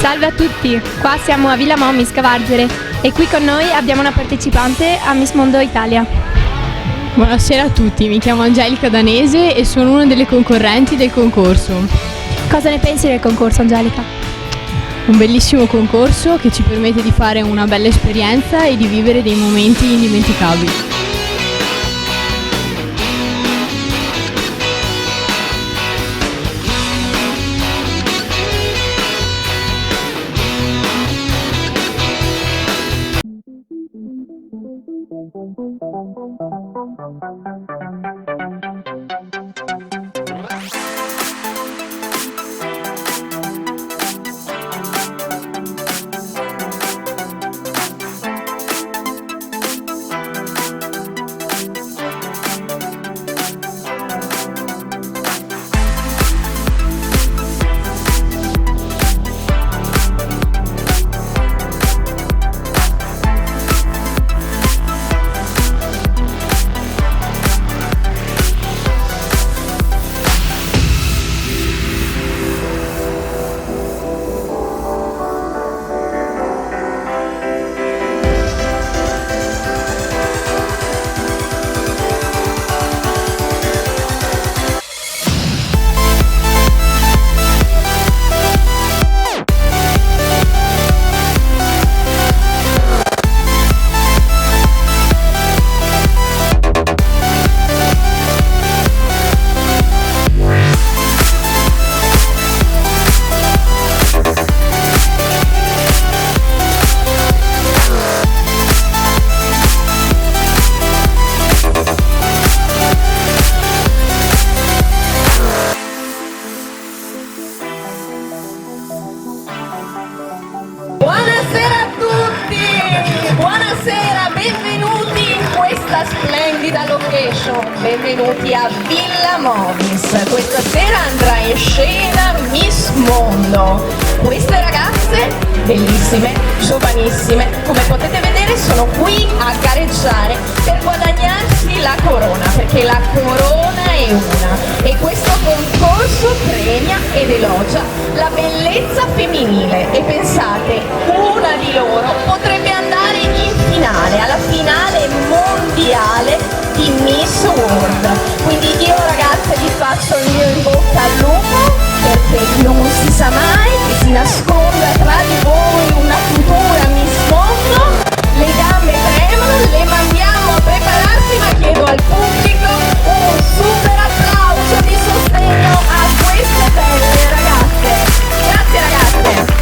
Salve a tutti, qua siamo a Villa Momis Cavarzere e qui con noi abbiamo una partecipante a Miss Mondo Italia. Buonasera a tutti, mi chiamo Angelica Danese e sono una delle concorrenti del concorso. Cosa ne pensi del concorso, Angelica? Un bellissimo concorso che ci permette di fare una bella esperienza e di vivere dei momenti indimenticabili. Splendida location, benvenuti a Villa Momis. Questa sera andrà in scena Miss Mondo. Queste ragazze, bellissime, giovanissime, come potete vedere sono qui a gareggiare per guadagnarsi la corona, perché la corona è una e questo concorso premia ed elogia la bellezza femminile. E pensate, una di loro potrebbe andare in finale, alla finale mondiale di Miss World. Quindi io ragazze vi faccio il mio in bocca al lupo, perché non si sa mai che si nasconda tra di voi una futura Miss Mondo. Le gambe tremano, le mandiamo a prepararsi, ma chiedo al pubblico un super applauso di sostegno a queste belle ragazze. Grazie ragazze.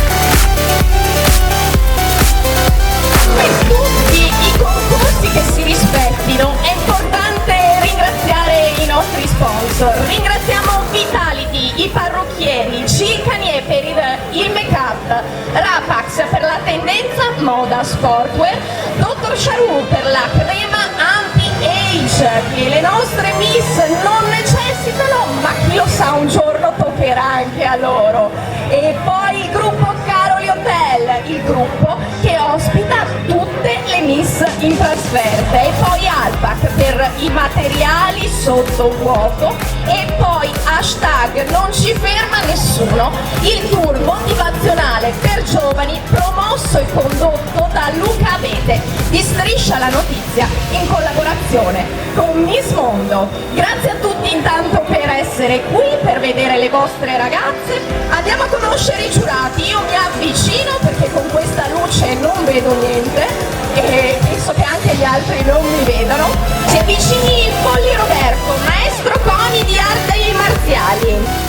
Per tutti i concorsi che si rispettino è importante ringraziare i nostri sponsor. Ringraziamo Vitality, i parrucchieri, Cicanie per il make-up, Rapax per la tendenza moda sportwear, Dr. Charu per la crema anti-age che le nostre miss non necessitano, ma chi lo sa chissà un giorno toccherà anche a loro. E poi il gruppo Caroli Hotel, il gruppo che ospita tutte le Miss in trasferta, e poi Alpac per i materiali sotto vuoto, e poi hashtag non ci ferma nessuno, il tour motivazionale per giovani promosso e condotto da Luca Abete di Striscia la Notizia in collaborazione con Miss Mondo. Grazie a tutti intanto per essere qui, per vedere le vostre ragazze. Andiamo a conoscere i giurati, io mi avvicino perché con questa luce non vedo niente e penso che anche gli altri non mi vedano. Si avvicini Polli Roberto, maestro CONI di arti marziali.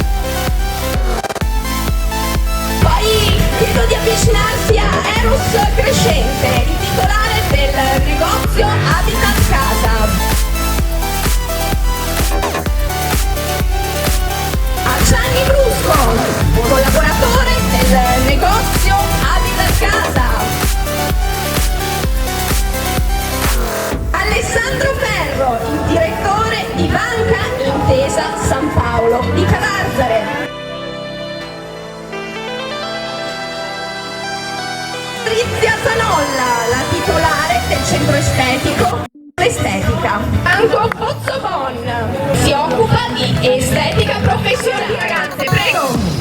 Poi chiedo di avvicinarsi a Eros Crescente, il titolare del negozio Habitat Casa. A Gianni Brusco, collaboratore del negozio Habitat Casa. Alessandro Ferro, il direttore di Banca Intesa San Paolo di Cavarzare. Patrizia Zanolla, la titolare del centro estetico Estetica. Franco Pozzobon si occupa di estetica professionale. Ragazze, prego.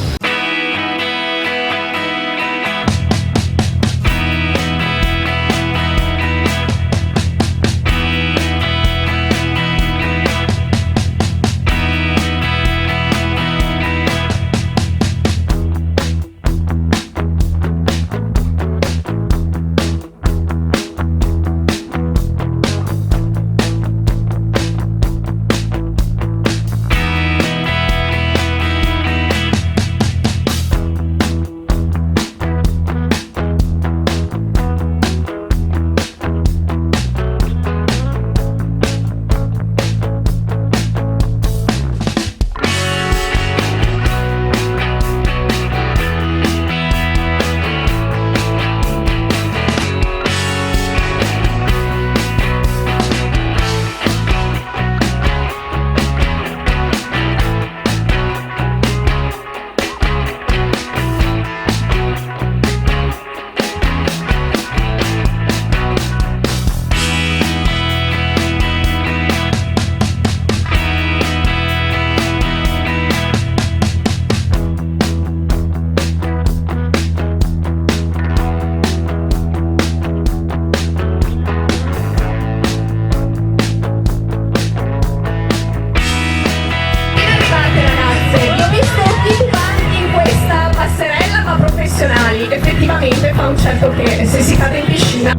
Effettivamente fa un certo che se si cade in piscina.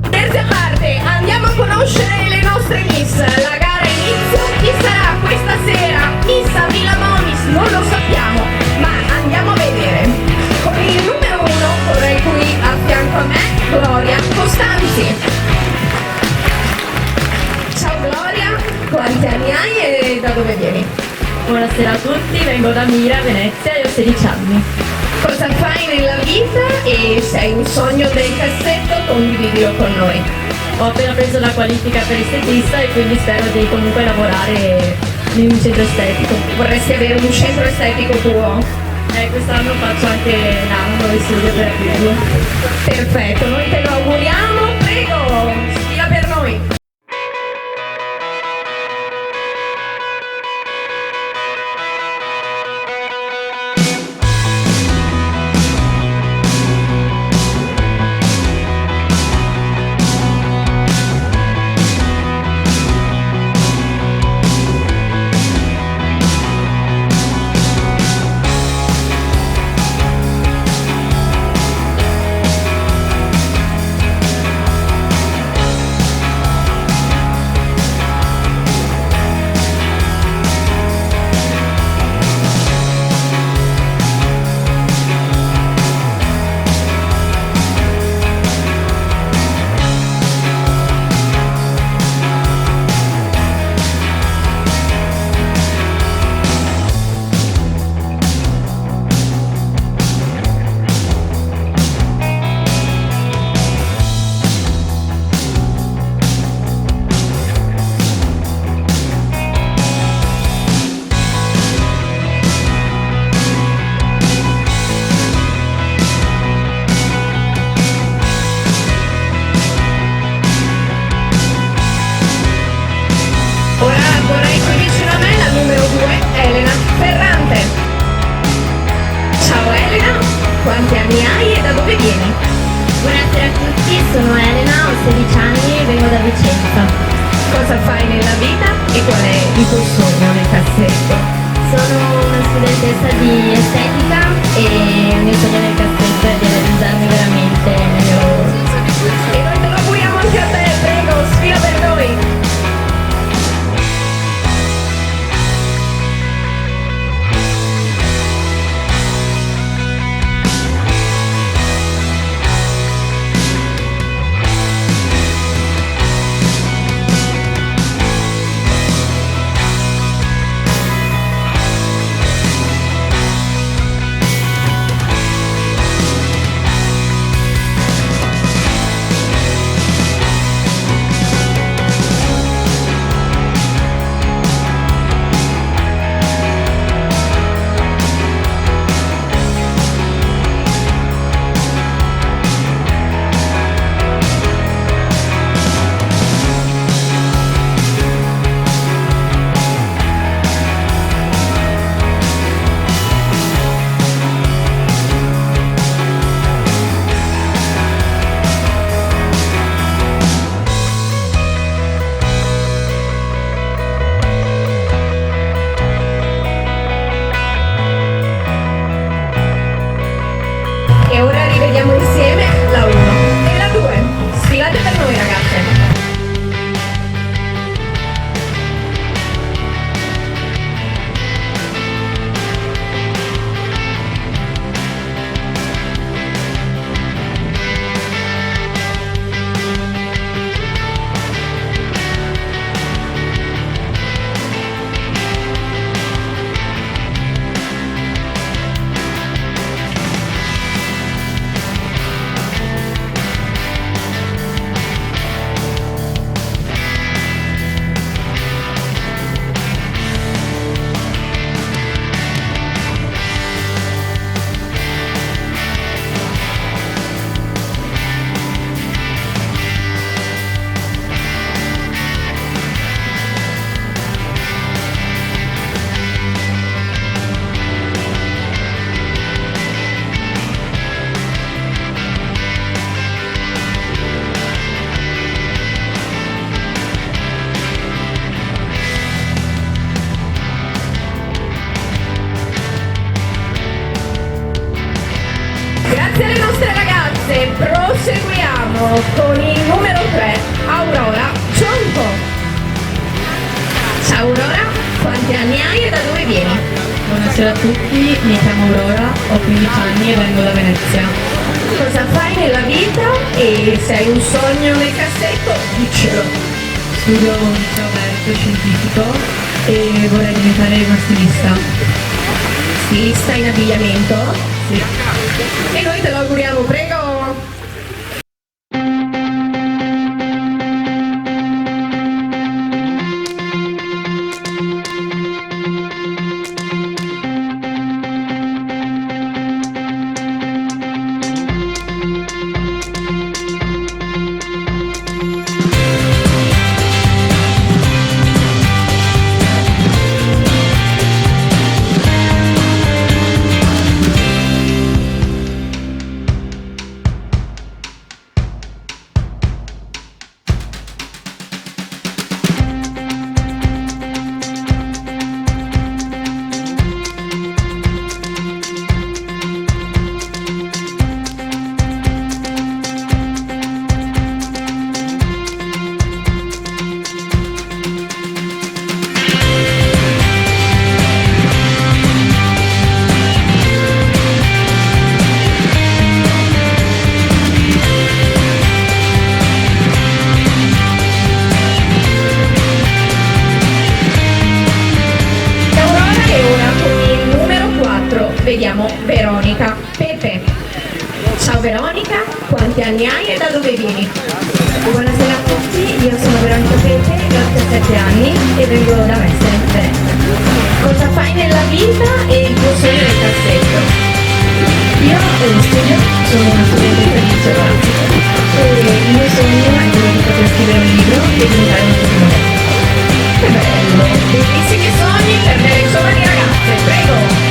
Scherzi a parte, andiamo a conoscere le nostre Miss. La gara inizia, chi sarà questa sera Miss a Villa Monis non lo sappiamo, ma andiamo a vedere. Con il numero 1 vorrei qui a fianco a me Gloria Costanzi. Ciao Gloria, quanti anni hai e da dove vieni? Buonasera a tutti, vengo da Mira, Venezia e ho 16 anni. Cosa fai nella vita e se hai un sogno del cassetto condividilo con noi. Ho appena preso la qualifica per estetista e quindi spero di comunque lavorare in un centro estetico. Vorresti avere un centro estetico tuo? Quest'anno faccio anche l'anno di studio per aprirlo. Perfetto, noi te lo auguriamo, prego, sfila per noi. quanti anni hai e da dove vieni? Buonasera a tutti, sono Elena, ho 16 anni e vengo da Vicenza. Cosa fai nella vita e qual è il tuo sogno nel cassetto? Sono una studentessa di estetica e il mio sogno nel cassetto è di realizzarmi veramente nel mio lavoro. E noi te lo auguriamo anche a te, prego, sfila per noi! E ora rivediamo insieme la 1 e la 2. Sfilate per noi, ragazze. Grazie alle nostre ragazze, proseguiamo con il numero 3, Aurora Cionco. Ciao Aurora, quanti anni hai e da dove vieni? Buonasera a tutti, mi chiamo Aurora, ho 15 anni e vengo da Venezia. Cosa fai nella vita e se hai un sogno nel cassetto, diccelo. Studio un liceo aperto scientifico e vorrei diventare una stilista. Stilista in abbigliamento? Sì. E noi te lo auguriamo, prego. Vediamo Veronica Pepe. Ciao Veronica, quanti anni hai e da dove vieni? Buonasera a tutti, io sono Veronica Pepe, ho 17 anni e vengo da Mestre, Venezia. Cosa fai nella vita e il tuo sogno nel cassetto? Io studio, sono una studentessa di liceo classico e il mio sogno è quello di poter scrivere un libro e diventare un fotomodello. Che bello! Bellissimi sogni per delle giovani ragazze, prego!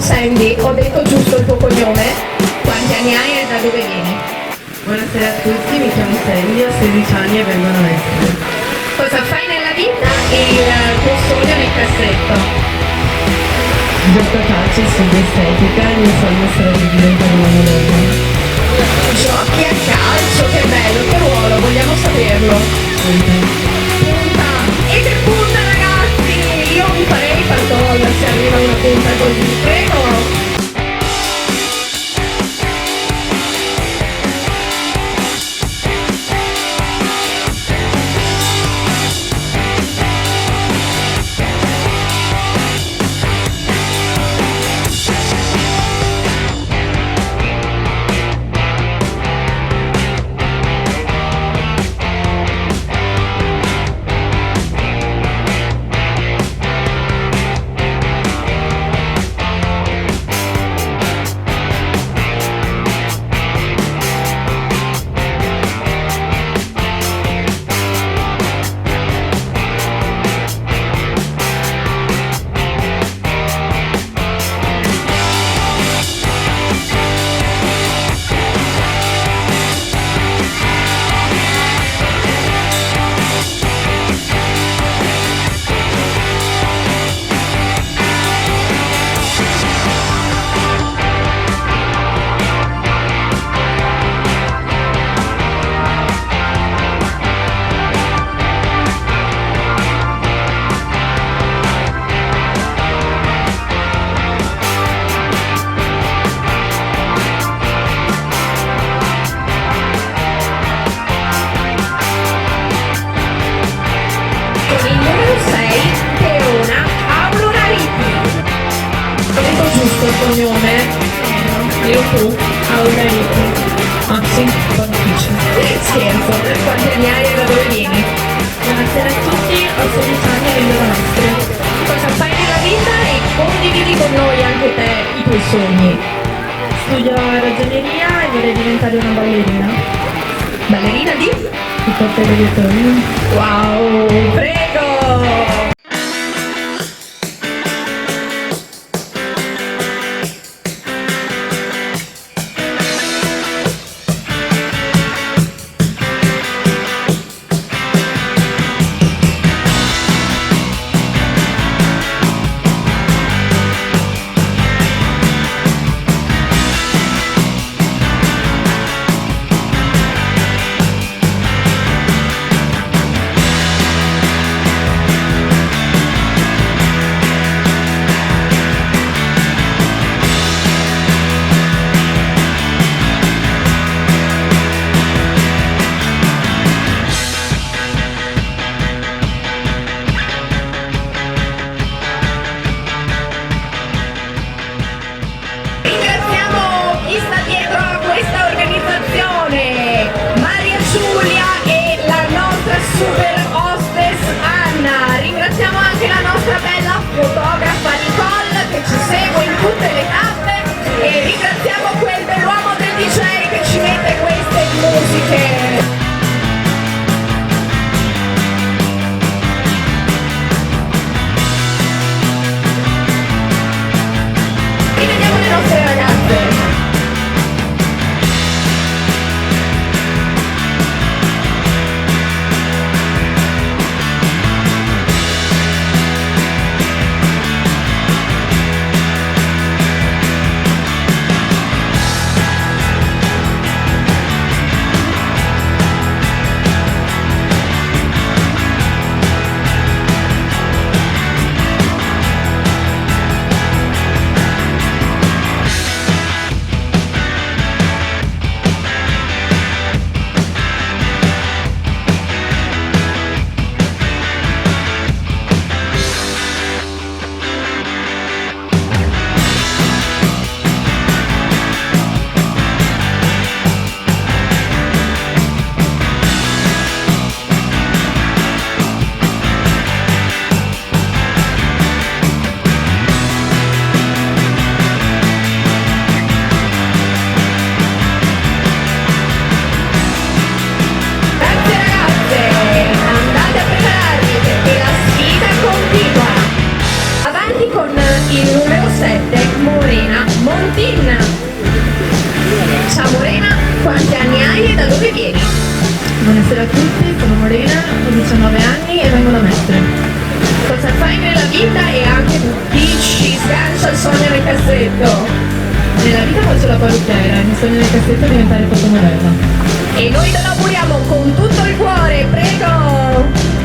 Sandy, ho detto giusto il tuo cognome? Quanti anni hai e da dove vieni? Buonasera a tutti, mi chiamo Sandy, ho 16 anni e vengo da Mestre. Cosa fai nella vita e il tuo sogno nel cassetto? Gioco a calcio, studio estetica e il mio sogno sarebbe diventare una modella. Giochi a calcio, che bello, che ruolo, vogliamo saperlo. Punta, e che punta ragazzi, io mi farei far gol se arriva una punta così, prego. Con il numero 6, Peona Aurorariti. Ho detto giusto il cognome? Io tu, Aurorariti. Ah sì, un po' difficile. Scherzo, quanti anni hai e da dove vieni? Buonasera a tutti, ho 16 anni e vengo da Mestre. Cosa fai nella vita e condividi con noi anche te i tuoi sogni? Studio ragioneria e vorrei diventare una ballerina. Ballerina di? Hip hop e reggaeton. Wow, prego! anni e vengo da Mestre. Cosa fai nella vita e anche chi ci sgancia il sogno nel cassetto? Nella vita faccio la parrucchiera, mi sogno nel cassetto diventare fotomodella. E noi te lo auguriamo con tutto il cuore, prego!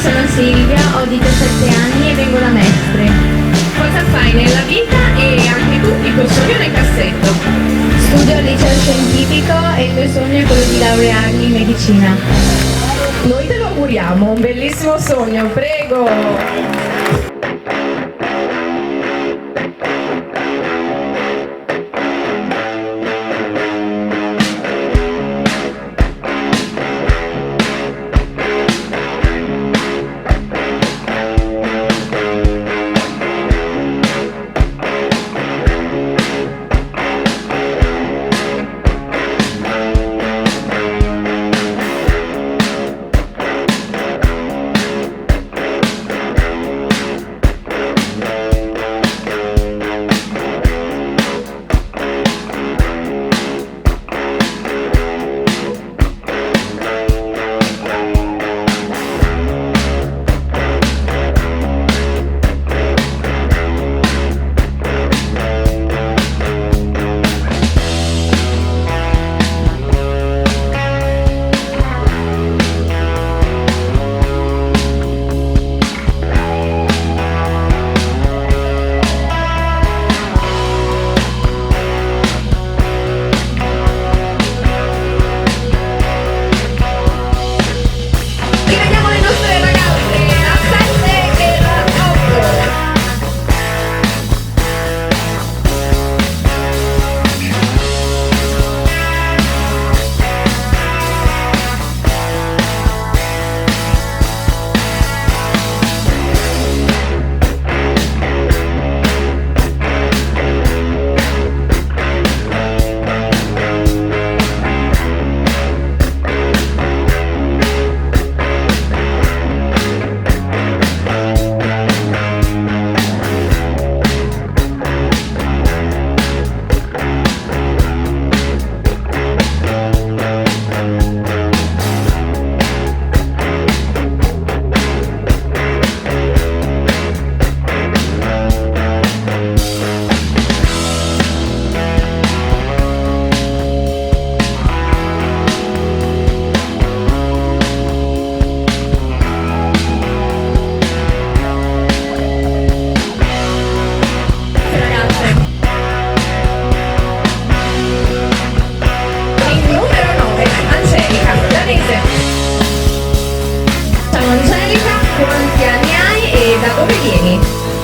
Sono Silvia, ho 17 anni e vengo da Mestre. Cosa fai nella vita e anche tu il tuo sogno nel cassetto? Studio al liceo scientifico e il mio sogno è quello di laurearmi in medicina. Noi te lo auguriamo, un bellissimo sogno, prego!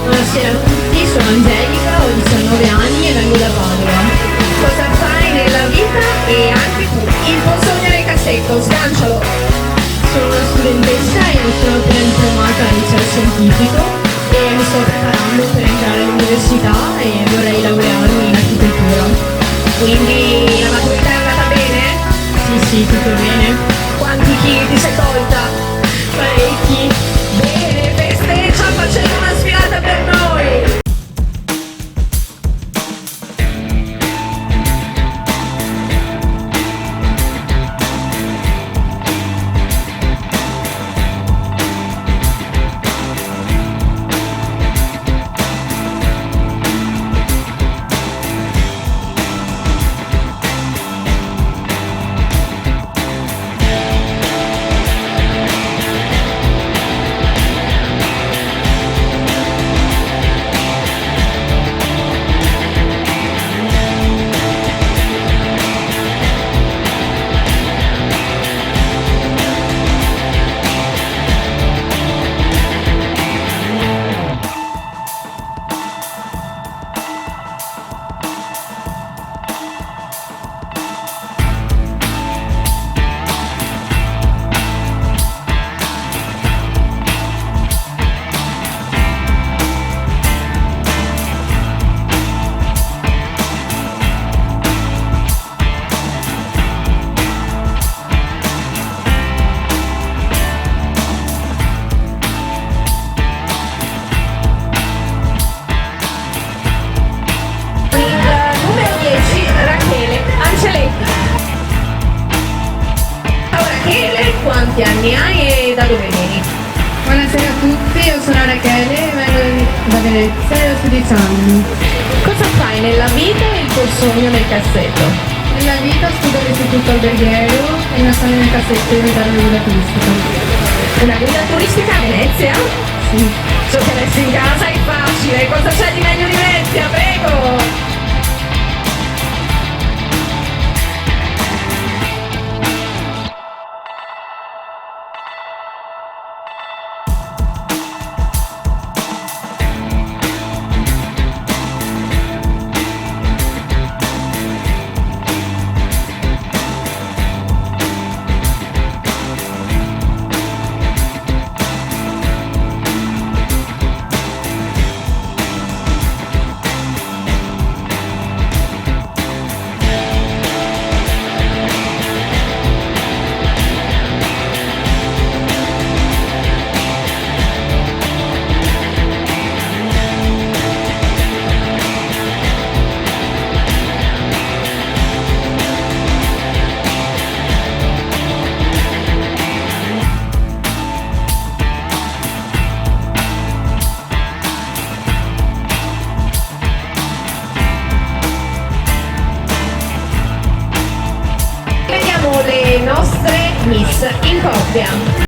Buonasera a tutti, sono Angelica, ho 19 anni e vengo da Padova. Cosa fai nella vita e anche tu il tuo sogno nel cassetto, sgancialo. Sono una studentessa e mi sono appena diplomata al liceo scientifico e mi sto preparando per entrare all'università e vorrei laurearmi in architettura. bene, 6 o 16 anni. Cosa fai nella vita e il tuo sogno nel cassetto? Nella vita studio all'istituto alberghiero e nel sogno nel cassetto diventare una guida turistica. Una guida turistica a Venezia? Sì. So che adesso in casa è facile, cosa c'è di meglio di Venezia, prego! Le nostre miss in coppia.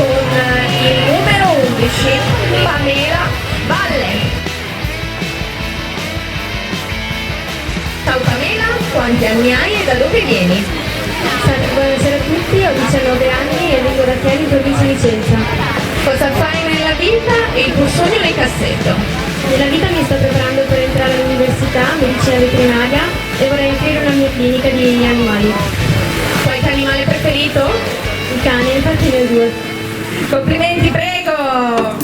Con il numero 11, Pamela Valle. Ciao Pamela, quanti anni hai e da dove vieni? Buonasera a tutti, ho 19 anni e vengo da Chieri, provincia di Vicenza. Cosa fai nella vita e il tuo sogno nel cassetto? Nella vita mi sto preparando per entrare all'università, medicina veterinaria, e vorrei aprire una mia clinica di animali. Qualche animale preferito? Il cane, infatti ne ho 2. Complimenti, prego!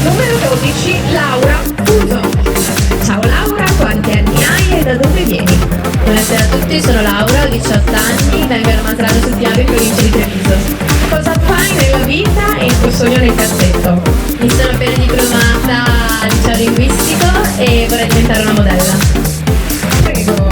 Numero 12, Laura Fuso. Ciao Laura, quanti anni hai e da dove vieni? Buonasera a tutti, sono Laura, ho 18 anni, vengo da Matrano sul Piave, provincia di Treviso. Cosa fai nella vita e il tuo sogno nel cassetto? Mi sono appena diplomata al liceo linguistico e vorrei diventare una modella. Prego.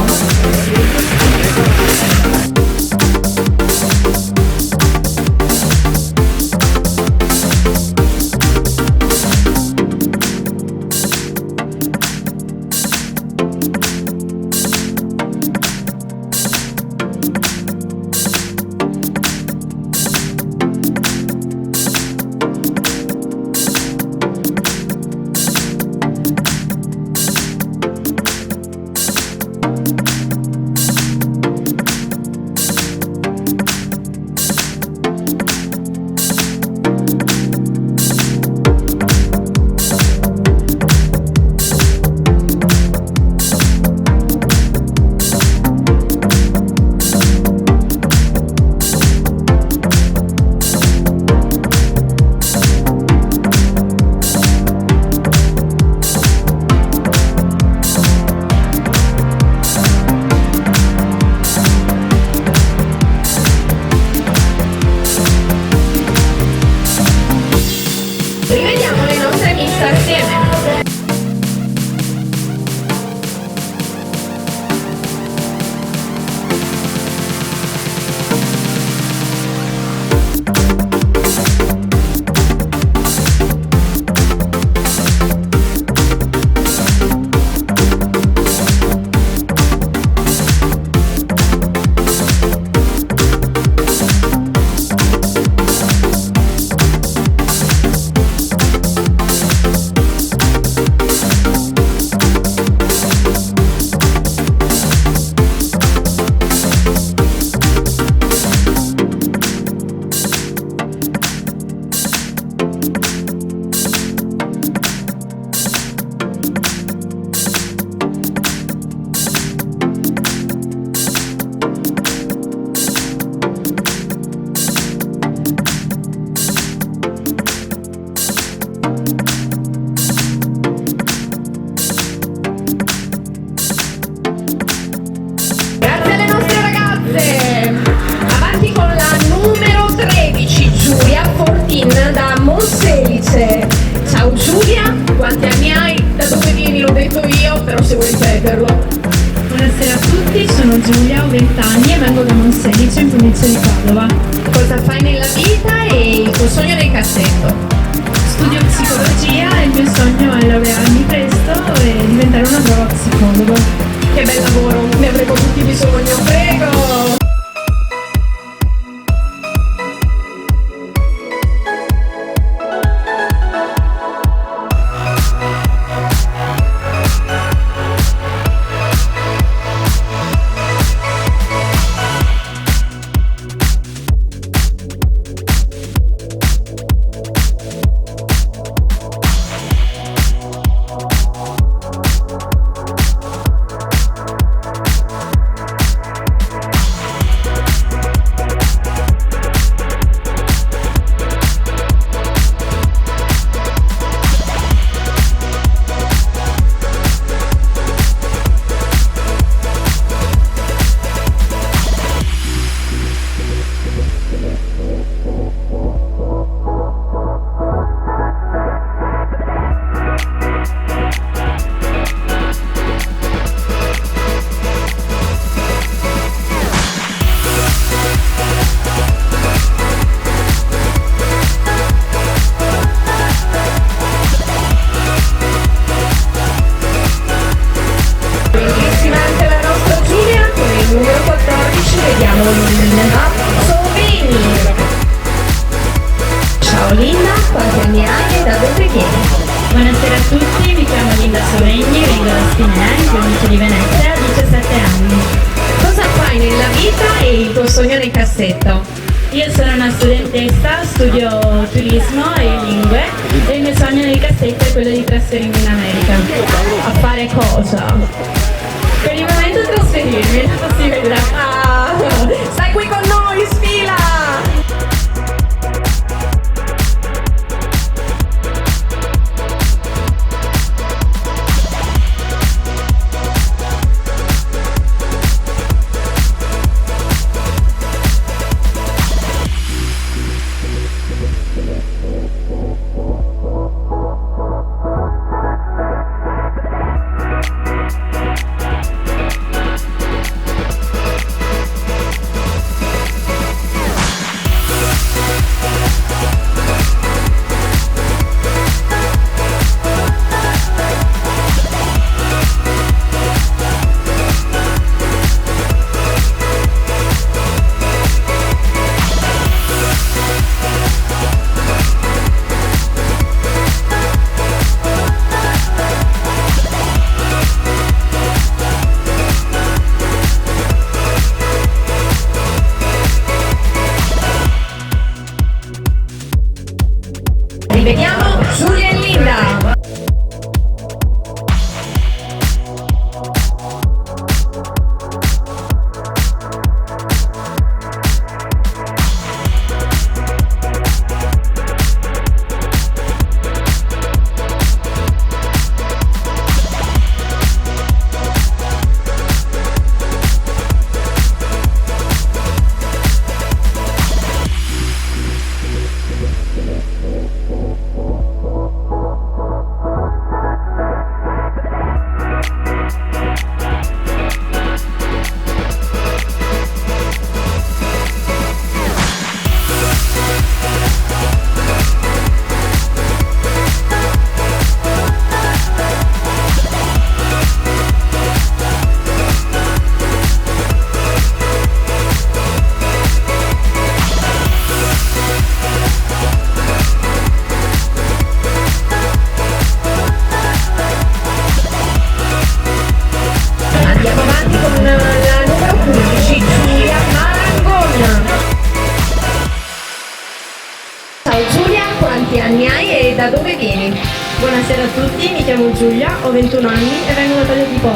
ripeterlo. Buonasera a tutti, sono Giulia, ho 20 anni e vengo da Monselice in provincia di Padova. Cosa fai nella vita e il tuo sogno nel cassetto? Studio psicologia e il mio sogno è laurearmi presto e diventare una brava psicologa. Che bel lavoro, ne avremo tutti bisogno, prego! Ciao Linda, quanti anni hai e da dove vieni? Buonasera a tutti, mi chiamo Linda Sovegni, vengo da Spinea, in provincia di Venezia, ho 17 anni. Cosa fai nella vita e il tuo sogno nel cassetto? Io sono una studentessa, studio turismo e lingue e il mio sogno nel cassetto è quello di trasferirmi in America. A fare cosa? Per il momento trasferirmi, dopo si vedrà. Ah, stai qui con noi, sfila! Rivediamo Giulia e Linda! Andiamo avanti con la numero 15, Giulia Marangona. Ciao Giulia, quanti anni hai e da dove vieni? Buonasera a tutti, mi chiamo Giulia, ho 21 anni e vengo da Taglio di Po.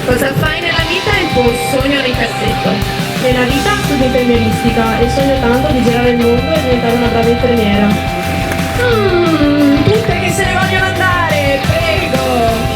Cosa fai nella vita e il tuo sogno nel cassetto? Nella vita studio infermieristica e sogno tanto di girare il mondo e diventare una brava infermiera. Tutte che se ne vogliono andare, prego!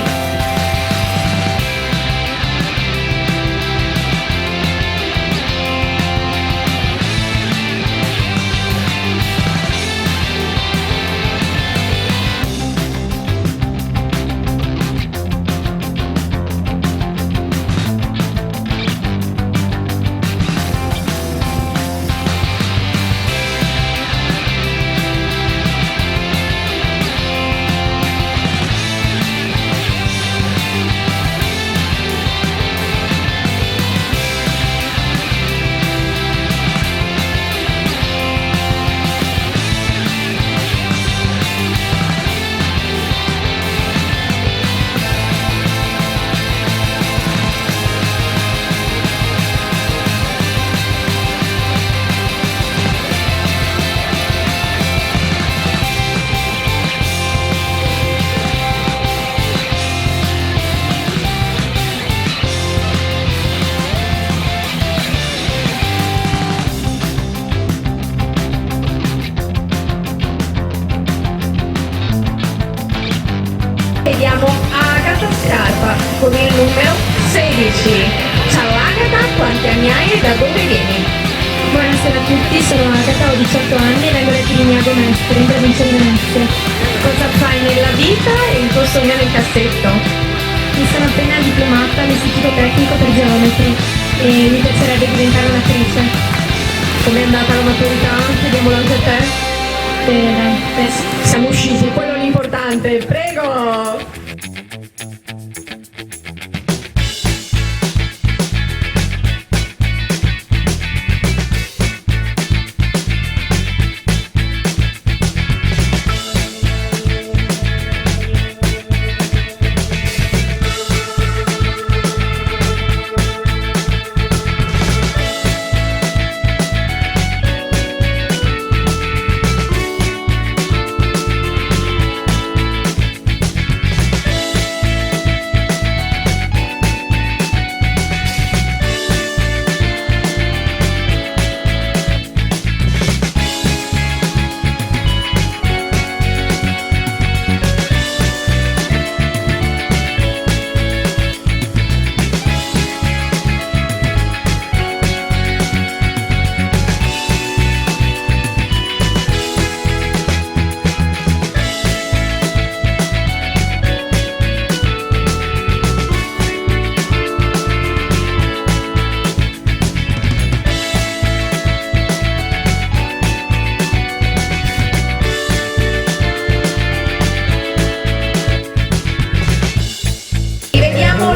vediamo Agata Scarpa con il numero 16. Ciao Agata, quanti anni hai e da dove vieni? Buonasera a tutti, sono Agata, ho 18 anni e vengo da Tirignago Mestre, in provincia di Venezia. Cosa fai nella vita e il tuo sogno nel cassetto? Mi sono appena diplomata all'Istituto Tecnico per Geometri e mi piacerebbe diventare un'attrice. Com'è andata la maturità? Chiediamolo anche a te. Bene. Siamo usciti, quello è l'importante, prego!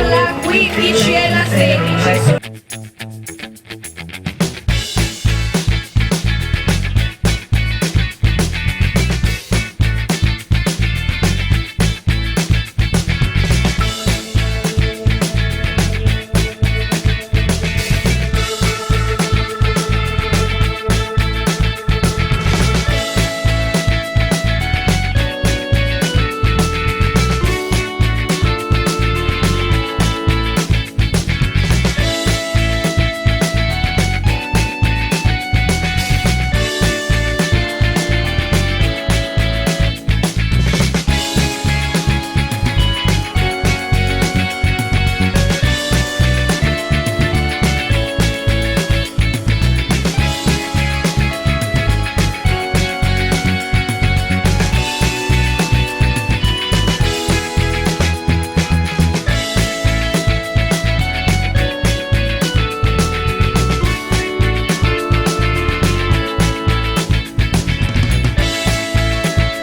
La 15 e la 16.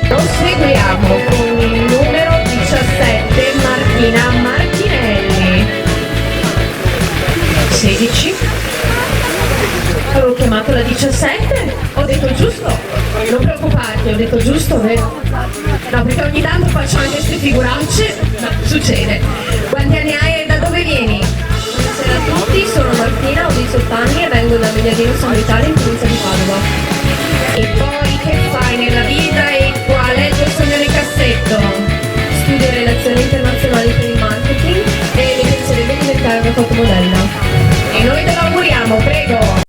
Proseguiamo con il numero 17, Martina Martinelli. 16. Avevo chiamato la 17? Ho detto giusto? Non preoccuparti, ho detto giusto, vero? No, perché ogni tanto faccio anche queste figuracce, ma succede. Quanti anni hai e da dove vieni? Buonasera a tutti, sono Martina, ho 18 anni e vengo da Mediadino San Vitale in provincia di Padova. E poi che fai nella vita e qual è il tuo sogno nel cassetto? Studio relazioni internazionali per il marketing e mi piacerebbe diventare una fotomodella. E noi te lo auguriamo, prego!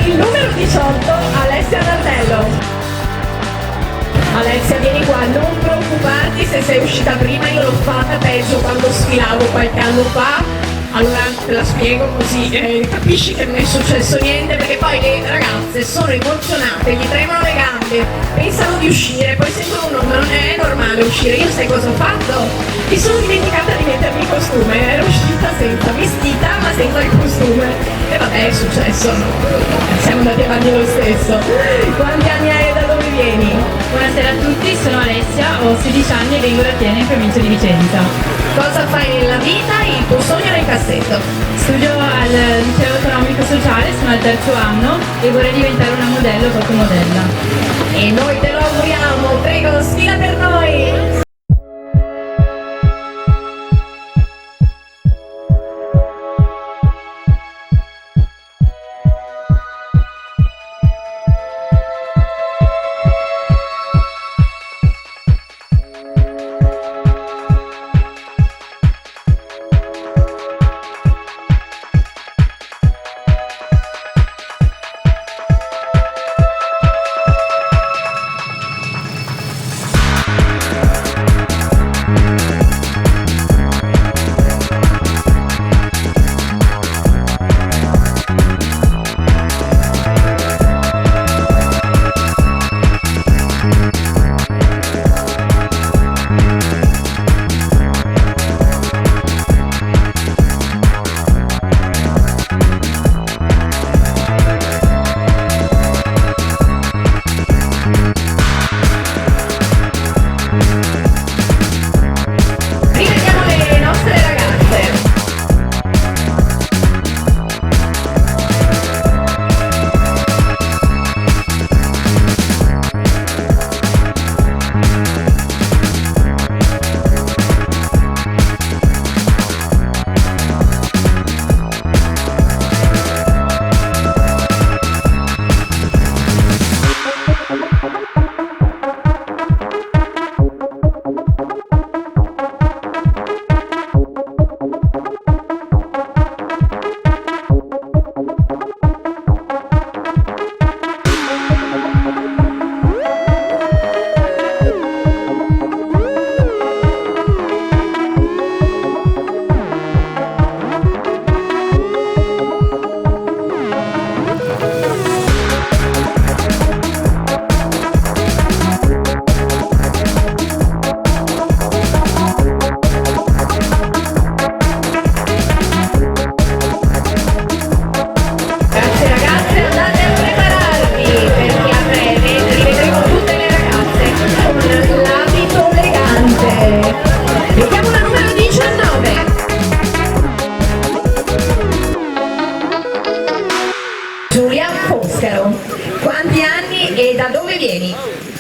Il numero 18, Alessia Nardello. Alessia, vieni qua, non preoccuparti se sei uscita prima, io l'ho fatta peggio quando sfilavo qualche anno fa. Allora te la spiego così capisci che non è successo niente, perché poi le ragazze sono emozionate, gli tremano le gambe, pensano di uscire, poi sentono un no, non è normale uscire. Io sai cosa ho fatto? Mi sono dimenticata di mettermi il costume, ero uscita senza, vestita ma senza il costume. E vabbè, è successo, no? Siamo andati avanti lo stesso. Quanti anni hai e da dove vieni? Buonasera a tutti, sono Alessia, ho 16 anni e vengo da Tiene in provincia di Vicenza. Cosa fai nella vita? Il tuo sogno nel cassetto. Studio al liceo economico sociale, sono al terzo anno e vorrei diventare una modella o fotomodella. E noi te lo auguriamo, prego, sfila per noi!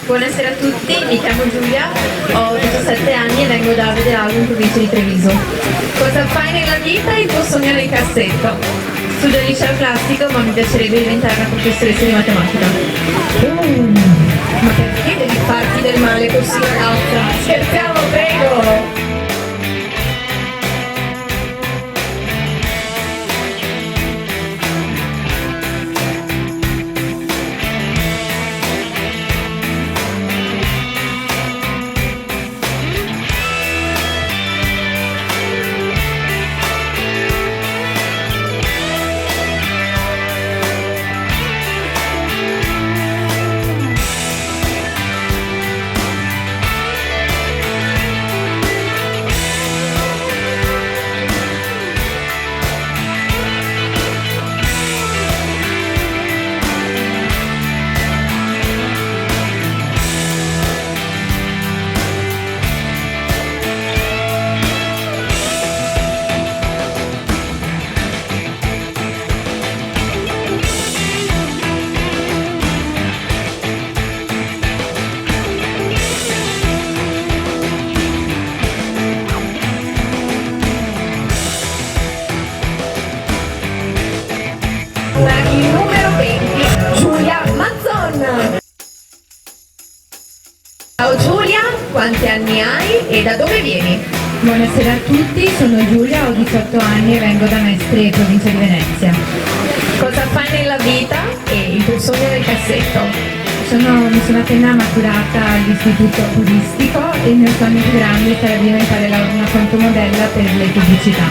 Buonasera a tutti, mi chiamo Giulia, ho 17 anni e vengo da Vederalbo in provincia di Treviso. Cosa fai nella vita e il tuo sogno nel cassetto? Studio al liceo classico ma mi piacerebbe diventare una professoressa di matematica. Ma perché devi farti del male così, ragazza? Scherziamo, prego! Il numero 20, Giulia Mazzon. Ciao Giulia, quanti anni hai e da dove vieni? Buonasera a tutti, sono Giulia, ho 18 anni e vengo da Mestre, provincia di Venezia. Cosa fai nella vita e il tuo sogno nel cassetto? mi sono appena maturata all'istituto turistico e il mio sogno più grande sarebbe diventare una fotomodella per le pubblicità.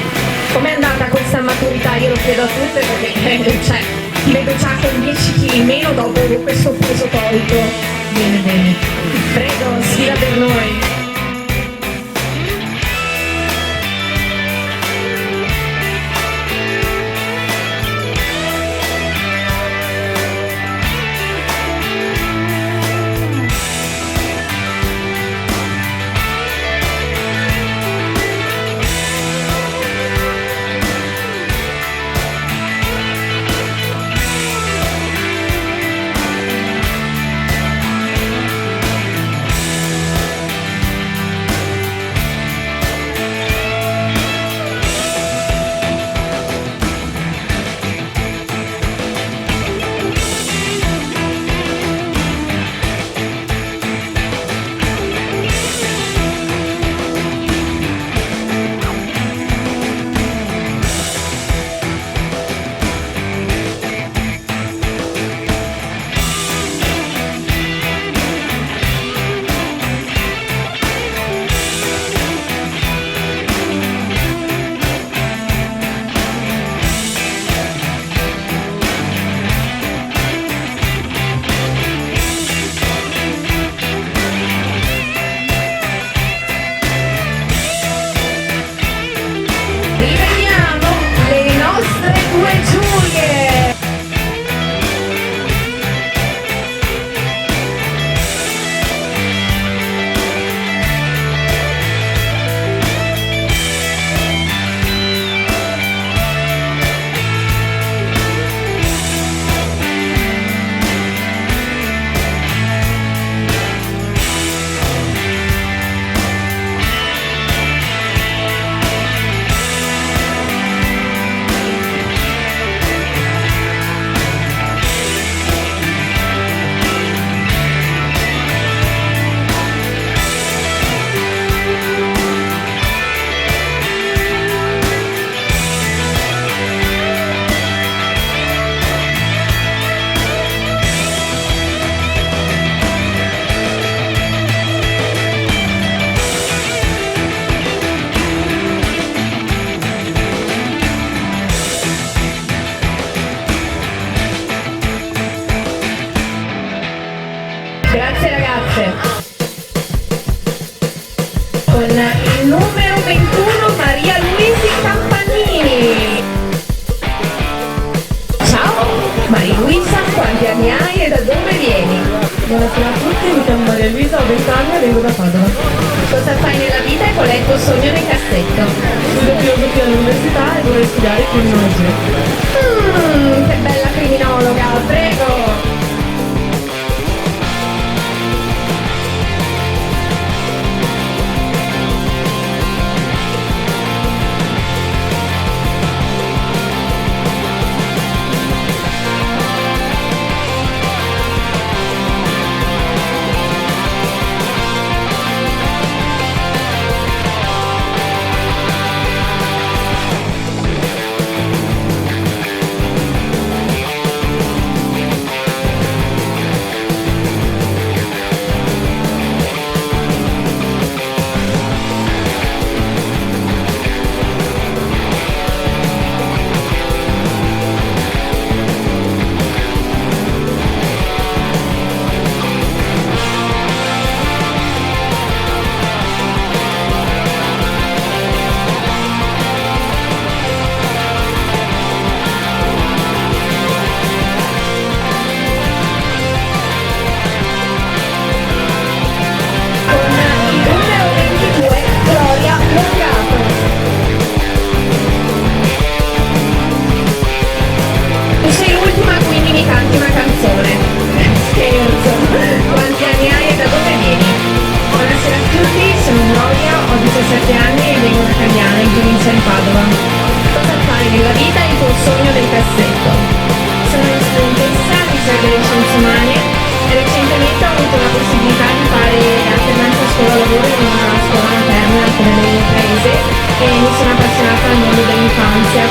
Com'è andata questa maturità? Io lo chiedo a tutte perché ti vedo già con 10 kg in meno dopo questo peso tolto. Bene, bene. Prego, sfida per noi. Grazie ragazze. Con il numero 21 Maria Luisi Campanini. Ciao Maria Luisa, quanti anni hai e da dove vieni? Buonasera a tutti, mi chiamo Maria Luisa, ho 20 anni e vengo da Padova. Cosa fai nella vita e qual è il tuo sogno nel cassetto? Studio filosofia all'università e vorrei studiare criminologia. Che bella criminologa, prego!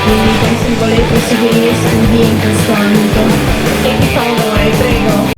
Quindi penso di voler proseguire i miei studi in questo ambito. E ti fa onore, prego.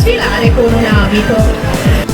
sfilare con un abito.